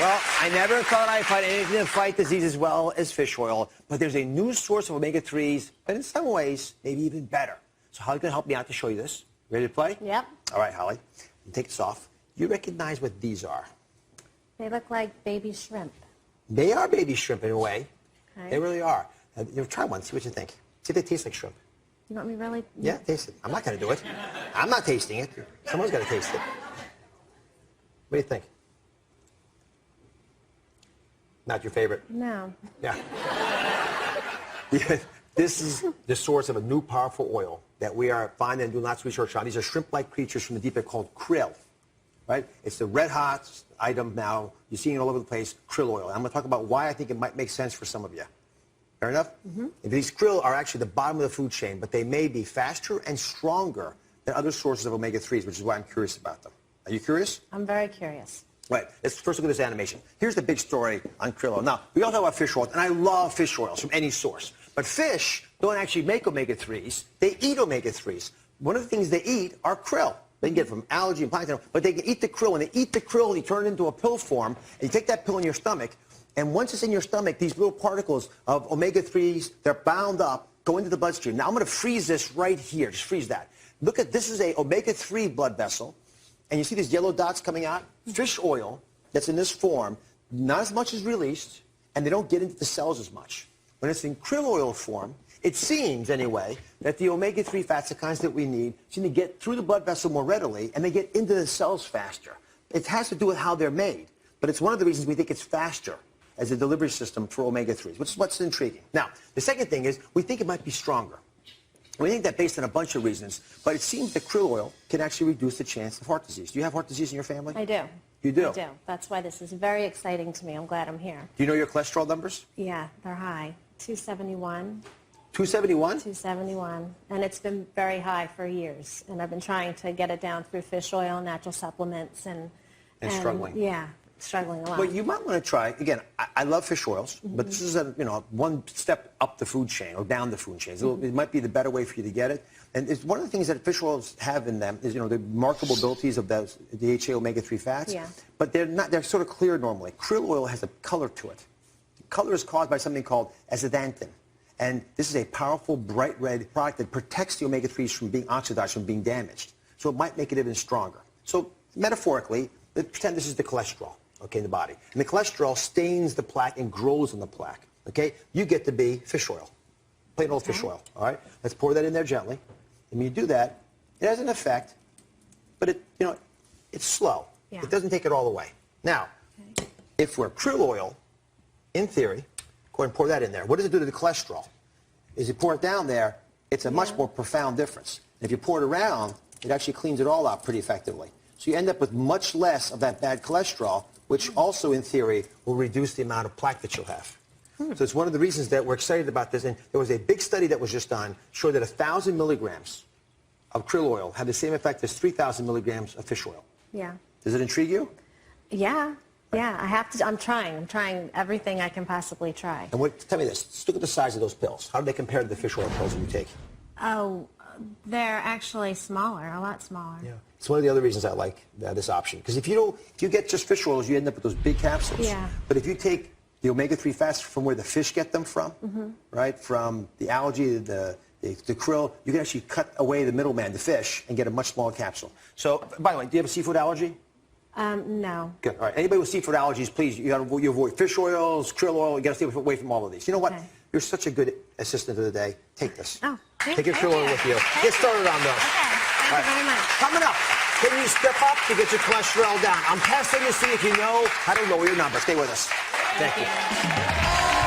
Well, I never thought I'd find anything to fight disease as well as fish oil, but there's a new source of omega-3s, but in some ways, maybe even better. So Holly's going to help me out to show you this. Ready to play? Yep. All right, Holly. Take this off. You recognize what these are? They look like baby shrimp. They are baby shrimp in a way. Okay. They really are. Try one. See what you think. See if they taste like shrimp. You want me really? Yeah, taste it. I'm not going to do it. I'm not tasting it. Someone's got to taste it. What do you think? Not your favorite? No. Yeah. This is the source of a new powerful oil that we are finding and doing lots of research on. These are shrimp-like creatures from the deep end called krill, right? It's the red-hot item now. You're seeing it all over the place, krill oil. I'm going to talk about why I think it might make sense for some of you. Fair enough? Mm-hmm. These krill are actually the bottom of the food chain, but they may be faster and stronger than other sources of omega-3s, which is why I'm curious about them. Are you curious? I'm very curious. Right. Let's first look at this animation. Here's the big story on krill oil. Now, we all talk about fish oils, and I love fish oils from any source. But fish don't actually make omega-3s. They eat omega-3s. One of the things they eat are krill. They can get it from algae and plankton, but they can eat the krill. When they eat the krill, they turn it into a pill form, and you take that pill in your stomach, and once it's in your stomach, these little particles of omega-3s, they're bound up, go into the bloodstream. Now, I'm going to freeze this right here. Just freeze that. Look at this is a omega-3 blood vessel. And you see these yellow dots coming out? Fish oil that's in this form, not as much is released, and they don't get into the cells as much. When it's in krill oil form, it seems, anyway, that the omega-3 fats, the kinds that we need, seem to get through the blood vessel more readily, and they get into the cells faster. It has to do with how they're made, but it's one of the reasons we think it's faster as a delivery system for omega-3s, which is what's intriguing. Now, the second thing is we think it might be stronger. We think that based on a bunch of reasons, but it seems that krill oil can actually reduce the chance of heart disease. Do you have heart disease in your family? I do. You do? I do. That's why this is very exciting to me. I'm glad I'm here. Do you know your cholesterol numbers? Yeah, they're high. 271. 271? 271. And it's been very high for years. And I've been trying to get it down through fish oil, natural supplements, and struggling. Yeah, struggling a lot. Well, you might want to try, again, I love fish oils, but this is one step up the food chain or down the food chain. So it might be the better way for you to get it. And it's one of the things that fish oils have in them is, the remarkable abilities of those DHA omega-3 fats. Yeah. But they're sort of clear normally. Krill oil has a color to it. The color is caused by something called azathanthin. And this is a powerful, bright red product that protects the omega-3s from being oxidized, from being damaged. So it might make it even stronger. So metaphorically, let's pretend this is the cholesterol, okay, in the body. And the cholesterol stains the plaque and grows in the plaque, okay? You get to be fish oil, plain old fish oil, all right? Let's pour that in there gently. And when you do that, it has an effect, but it's slow. Yeah. It doesn't take it all away. Now, if we're krill oil, in theory, go ahead and pour that in there. What does it do to the cholesterol? As you pour it down there, it's a much more profound difference. And if you pour it around, it actually cleans it all out pretty effectively. So you end up with much less of that bad cholesterol, which also, in theory, will reduce the amount of plaque that you'll have. So it's one of the reasons that we're excited about this. And there was a big study that was just done, showed that 1,000 milligrams of krill oil had the same effect as 3,000 milligrams of fish oil. Yeah. Does it intrigue you? Yeah. Yeah, I have to. I'm trying everything I can possibly try. And tell me this. Let's look at the size of those pills. How do they compare to the fish oil pills that you take? Oh, they're actually smaller, a lot smaller. Yeah. It's one of the other reasons I like this option. Because if you get just fish oils, you end up with those big capsules. Yeah. But if you take the omega-3 fats from where the fish get them from, right, from the algae, the krill, you can actually cut away the middleman, the fish, and get a much smaller capsule. So, by the way, do you have a seafood allergy? No. Good. All right. Anybody with seafood allergies, please, you avoid fish oils, krill oil. You got to stay away from all of these. You know what? Okay. You're such a good assistant of the day. Take this. Oh, take your krill oil with you. Get started on those. Okay. Thank you very much. Coming up, can you step up to get your cholesterol down? I'm testing to see if you know how to lower your number. Stay with us. Thank you.